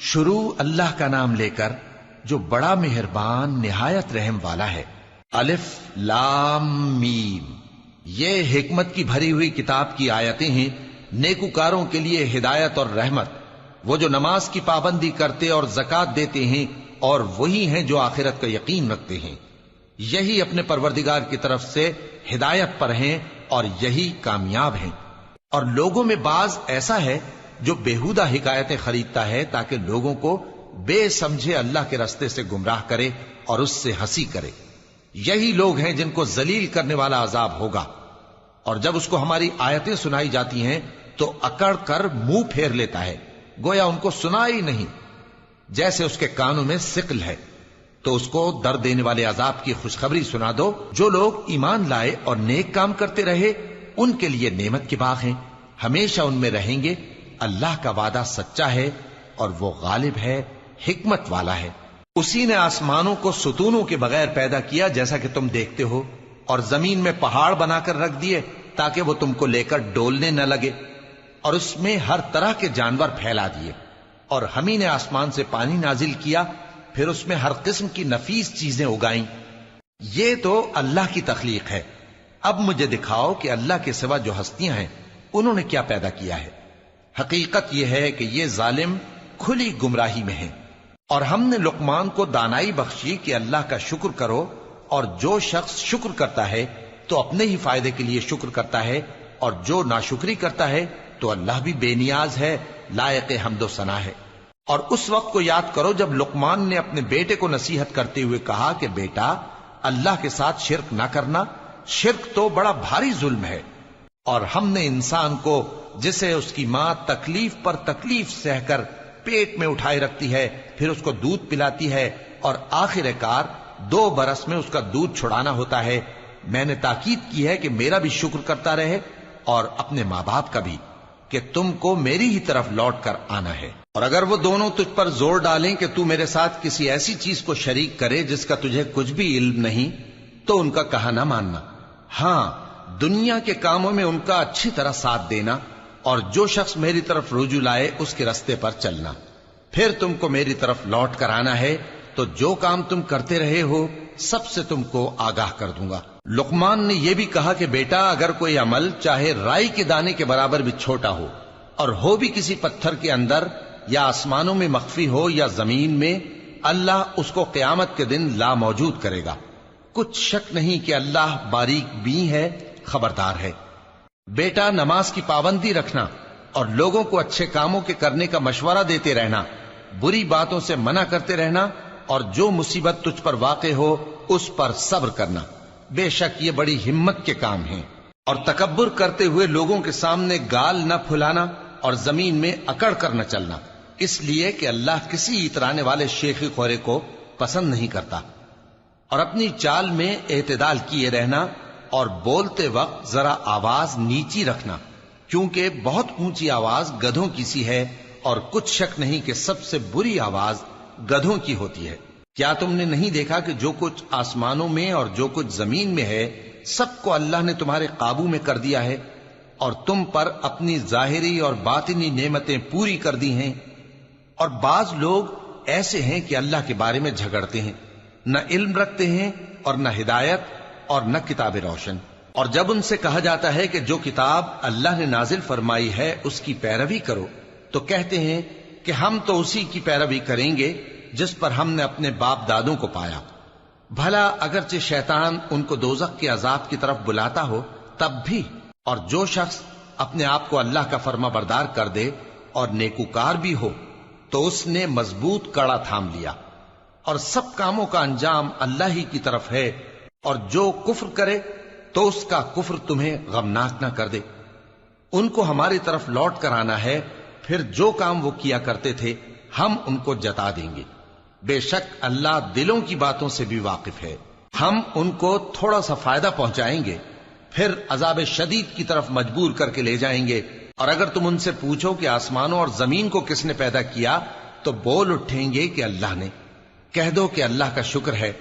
شروع اللہ کا نام لے کر جو بڑا مہربان نہایت رحم والا ہے۔ الف لام میم، یہ حکمت کی بھری ہوئی کتاب کی آیتیں ہیں، نیکوکاروں کے لیے ہدایت اور رحمت، وہ جو نماز کی پابندی کرتے اور زکوٰۃ دیتے ہیں، اور وہی ہیں جو آخرت کا یقین رکھتے ہیں، یہی اپنے پروردگار کی طرف سے ہدایت پر ہیں اور یہی کامیاب ہیں۔ اور لوگوں میں بعض ایسا ہے جو بیہودہ حکایتیں خریدتا ہے تاکہ لوگوں کو بے سمجھے اللہ کے رستے سے گمراہ کرے اور اس سے ہنسی کرے، یہی لوگ ہیں جن کو ذلیل کرنے والا عذاب ہوگا۔ اور جب اس کو ہماری آیتیں سنائی جاتی ہیں تو اکڑ کر منہ پھیر لیتا ہے، گویا ان کو سنا ہی نہیں، جیسے اس کے کانوں میں ثقل ہے۔ تو اس کو درد دینے والے عذاب کی خوشخبری سنا دو۔ جو لوگ ایمان لائے اور نیک کام کرتے رہے ان کے لیے نعمت کے باغ ہیں، ہمیشہ ان میں رہیں گے۔ اللہ کا وعدہ سچا ہے اور وہ غالب ہے، حکمت والا ہے۔ اسی نے آسمانوں کو ستونوں کے بغیر پیدا کیا جیسا کہ تم دیکھتے ہو، اور زمین میں پہاڑ بنا کر رکھ دیے تاکہ وہ تم کو لے کر ڈولنے نہ لگے، اور اس میں ہر طرح کے جانور پھیلا دیے۔ اور ہم ہی نے آسمان سے پانی نازل کیا، پھر اس میں ہر قسم کی نفیس چیزیں اگائیں۔ یہ تو اللہ کی تخلیق ہے۔ اب مجھے دکھاؤ کہ اللہ کے سوا جو ہستیاں ہیں انہوں نے کیا پیدا کیا ہے۔ حقیقت یہ ہے کہ یہ ظالم کھلی گمراہی میں ہیں۔ اور ہم نے لقمان کو دانائی بخشی کہ اللہ کا شکر کرو، اور جو شخص شکر کرتا ہے تو اپنے ہی فائدے کے لیے شکر کرتا ہے، اور جو ناشکری کرتا ہے تو اللہ بھی بے نیاز ہے، لائق حمد و ثنا ہے۔ اور اس وقت کو یاد کرو جب لقمان نے اپنے بیٹے کو نصیحت کرتے ہوئے کہا کہ بیٹا، اللہ کے ساتھ شرک نہ کرنا، شرک تو بڑا بھاری ظلم ہے۔ اور ہم نے انسان کو، جسے اس کی ماں تکلیف پر تکلیف سہ کر پیٹ میں اٹھائے رکھتی ہے، پھر اس کو دودھ پلاتی ہے، اور آخر کار 2 برس میں اس کا دودھ چھڑانا ہوتا ہے، میں نے تاکید کی ہے کہ میرا بھی شکر کرتا رہے اور اپنے ماں باپ کا بھی، کہ تم کو میری ہی طرف لوٹ کر آنا ہے۔ اور اگر وہ دونوں تجھ پر زور ڈالیں کہ تو میرے ساتھ کسی ایسی چیز کو شریک کرے جس کا تجھے کچھ بھی علم نہیں، تو ان کا کہا نہ ماننا، ہاں دنیا کے کاموں میں ان کا اچھی طرح ساتھ دینا، اور جو شخص میری طرف رجوع لائے اس کے رستے پر چلنا۔ پھر تم کو میری طرف لوٹ کر آنا ہے، تو جو کام تم کرتے رہے ہو سب سے تم کو آگاہ کر دوں گا۔ لقمان نے یہ بھی کہا کہ بیٹا، اگر کوئی عمل چاہے رائی کے دانے کے برابر بھی چھوٹا ہو، اور ہو بھی کسی پتھر کے اندر یا آسمانوں میں مخفی ہو یا زمین میں، اللہ اس کو قیامت کے دن لا موجود کرے گا۔ کچھ شک نہیں کہ اللہ باریک بین ہے، خبردار ہے۔ بیٹا، نماز کی پابندی رکھنا اور لوگوں کو اچھے کاموں کے کرنے کا مشورہ دیتے رہنا، بری باتوں سے منع کرتے رہنا، اور جو مصیبت تجھ پر واقع ہو اس پر صبر کرنا، بے شک یہ بڑی ہمت کے کام ہیں۔ اور تکبر کرتے ہوئے لوگوں کے سامنے گال نہ پھلانا اور زمین میں اکڑ کر نہ چلنا، اس لیے کہ اللہ کسی اترانے والے شیخی خورے کو پسند نہیں کرتا۔ اور اپنی چال میں اعتدال کیے رہنا، اور بولتے وقت ذرا آواز نیچی رکھنا، کیونکہ بہت اونچی آواز گدھوں کی سی ہے، اور کچھ شک نہیں کہ سب سے بری آواز گدھوں کی ہوتی ہے۔ کیا تم نے نہیں دیکھا کہ جو کچھ آسمانوں میں اور جو کچھ زمین میں ہے سب کو اللہ نے تمہارے قابو میں کر دیا ہے، اور تم پر اپنی ظاہری اور باطنی نعمتیں پوری کر دی ہیں۔ اور بعض لوگ ایسے ہیں کہ اللہ کے بارے میں جھگڑتے ہیں، نہ علم رکھتے ہیں اور نہ ہدایت اور نہ کتاب روشن۔ اور جب ان سے کہا جاتا ہے کہ جو کتاب اللہ نے نازل فرمائی ہے اس کی پیروی کرو، تو کہتے ہیں کہ ہم تو اسی کی پیروی کریں گے جس پر ہم نے اپنے باپ دادوں کو پایا۔ بھلا اگرچہ شیطان ان کو دوزخ کے عذاب کی طرف بلاتا ہو تب بھی۔ اور جو شخص اپنے آپ کو اللہ کا فرما بردار کر دے اور نیکوکار بھی ہو تو اس نے مضبوط کڑا تھام لیا، اور سب کاموں کا انجام اللہ ہی کی طرف ہے۔ اور جو کفر کرے تو اس کا کفر تمہیں غمناک نہ کر دے۔ ان کو ہماری طرف لوٹ کر آنا ہے، پھر جو کام وہ کیا کرتے تھے ہم ان کو جتا دیں گے۔ بے شک اللہ دلوں کی باتوں سے بھی واقف ہے۔ ہم ان کو تھوڑا سا فائدہ پہنچائیں گے، پھر عذاب شدید کی طرف مجبور کر کے لے جائیں گے۔ اور اگر تم ان سے پوچھو کہ آسمانوں اور زمین کو کس نے پیدا کیا تو بول اٹھیں گے کہ اللہ نے۔ کہہ دو کہ اللہ کا شکر ہے،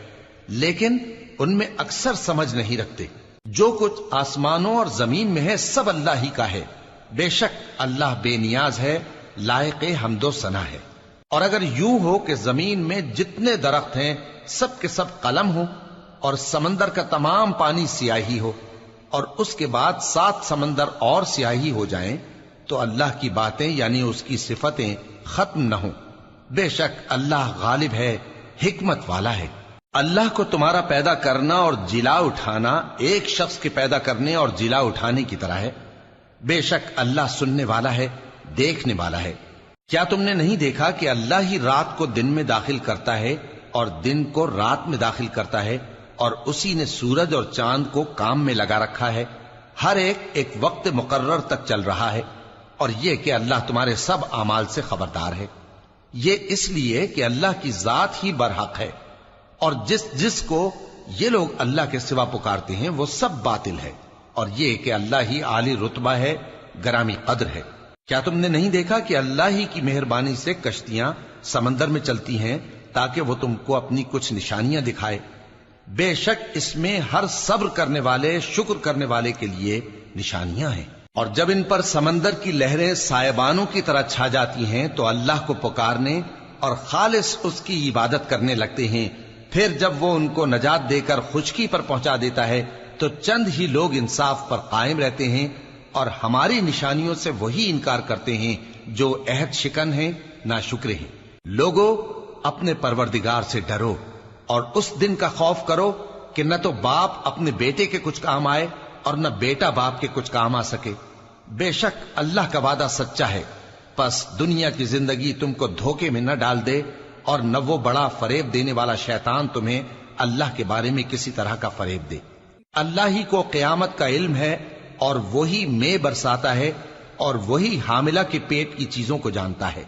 لیکن ان میں اکثر سمجھ نہیں رکھتے۔ جو کچھ آسمانوں اور زمین میں ہے سب اللہ ہی کا ہے، بے شک اللہ بے نیاز ہے، لائق حمد و ثنا ہے۔ اور اگر یوں ہو کہ زمین میں جتنے درخت ہیں سب کے سب قلم ہو، اور سمندر کا تمام پانی سیاہی ہو، اور اس کے بعد 7 سمندر اور سیاہی ہو جائیں، تو اللہ کی باتیں یعنی اس کی صفتیں ختم نہ ہوں۔ بے شک اللہ غالب ہے، حکمت والا ہے۔ اللہ کو تمہارا پیدا کرنا اور جلا اٹھانا ایک شخص کے پیدا کرنے اور جلا اٹھانے کی طرح ہے۔ بے شک اللہ سننے والا ہے، دیکھنے والا ہے۔ کیا تم نے نہیں دیکھا کہ اللہ ہی رات کو دن میں داخل کرتا ہے اور دن کو رات میں داخل کرتا ہے، اور اسی نے سورج اور چاند کو کام میں لگا رکھا ہے، ہر ایک وقت مقرر تک چل رہا ہے، اور یہ کہ اللہ تمہارے سب اعمال سے خبردار ہے۔ یہ اس لیے کہ اللہ کی ذات ہی برحق ہے، اور جس کو یہ لوگ اللہ کے سوا پکارتے ہیں وہ سب باطل ہے، اور یہ کہ اللہ ہی عالی رتبہ ہے، گرامی قدر ہے۔ کیا تم نے نہیں دیکھا کہ اللہ ہی کی مہربانی سے کشتیاں سمندر میں چلتی ہیں تاکہ وہ تم کو اپنی کچھ نشانیاں دکھائے؟ بے شک اس میں ہر صبر کرنے والے، شکر کرنے والے کے لیے نشانیاں ہیں۔ اور جب ان پر سمندر کی لہریں سائبانوں کی طرح چھا جاتی ہیں تو اللہ کو پکارنے اور خالص اس کی عبادت کرنے لگتے ہیں، پھر جب وہ ان کو نجات دے کر خشکی پر پہنچا دیتا ہے تو چند ہی لوگ انصاف پر قائم رہتے ہیں، اور ہماری نشانیوں سے وہی انکار کرتے ہیں جو عہد شکن ہیں، ناشکرے ہیں۔ لوگو اپنے پروردگار سے ڈرو اور اس دن کا خوف کرو کہ نہ تو باپ اپنے بیٹے کے کچھ کام آئے اور نہ بیٹا باپ کے کچھ کام آ سکے۔ بے شک اللہ کا وعدہ سچا ہے، پس دنیا کی زندگی تم کو دھوکے میں نہ ڈال دے، اور نہ وہ بڑا فریب دینے والا شیطان تمہیں اللہ کے بارے میں کسی طرح کا فریب دے۔ اللہ ہی کو قیامت کا علم ہے، اور وہی مے برساتا ہے، اور وہی حاملہ کے پیٹ کی چیزوں کو جانتا ہے،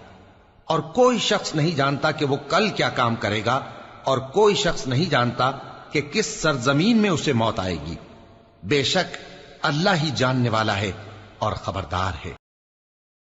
اور کوئی شخص نہیں جانتا کہ وہ کل کیا کام کرے گا، اور کوئی شخص نہیں جانتا کہ کس سرزمین میں اسے موت آئے گی۔ بے شک اللہ ہی جاننے والا ہے اور خبردار ہے۔